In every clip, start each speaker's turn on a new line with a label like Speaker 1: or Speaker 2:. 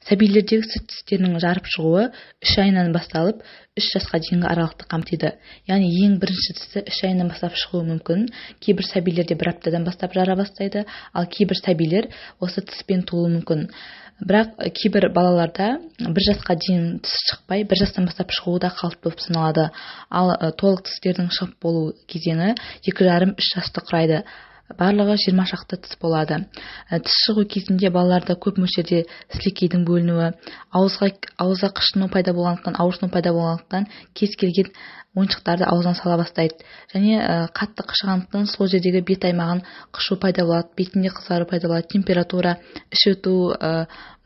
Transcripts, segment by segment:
Speaker 1: сәбилердегі сүт тістерінің жарып шығуы 3 айынан басталып 3 жасқа дейінгі аралықты қамтиды. Яғни ең бірінші тісі 3 айынан бастап шығуы мүмкін. Кейбір сәбилерде 1 аптадан бастап жара бастайды, ал кейбір сәбилер осы тіспен тууы мүмкін. Бірақ кейбір балаларда 1 жасқа дейін тіс шықпай, 1 жастан бастап шығуы да қалыпты болып саналады. Ал толық тістердің шығып болу кезеңі 2,5-3 жасты құрайды. Барлығы 20 шақты тіс болады. Тіс шығу кезінде балаларда көп мөлшерде сілекейдің бөлінуі, ауызға қышыну пайда болғандықтан, ауырсыну пайда болғандықтан кез келген ойыншықтарды аузына сала бастайды. Және қатты қышығандықтан сол жердегі бет аймағын қышу пайда болады, бетінде қызару пайда болады, температура, іш өту,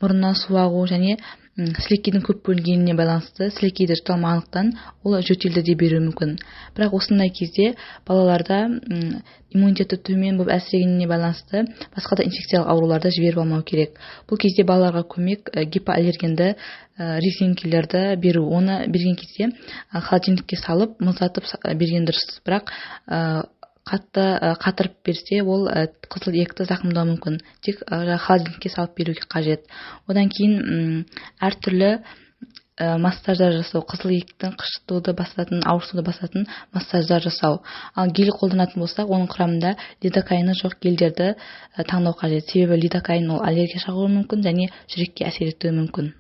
Speaker 1: мұрыннан су ағу және сілекейдің көп бөлінгеніне байланысты сілекейді жұта алмағандықтан ол жөтелді де беруі мүмкін. Бірақ осындай кезде балаларда иммунитеті төмен болып әлсірегеніне байланысты басқа да инфекциялық ауруларды жіберіп алмау керек. Бұл кезде балаларға көмек гипоаллергенді резеңкелерді беру. Оны берген кезде холодильникке салып, мұздатып берген дұрыс. Бірақ қатты қатырып берсе, ол қызыл еттті зақымдауы мүмкін. Тек холодильникке салып беруге қажет. Одан кейін әртүрлі массаждар жасау, қызыл еттің қышытуды басатын, ауырсуды басатын массаждар жасау. Ал гель қолданатын болсақ, оның құрамында лидокаины жоқ гельдерді таңдау қажет. Себебі лидокаин ол аллергия шағуы мүмкін және жүрекке әсер етуі мүмкін.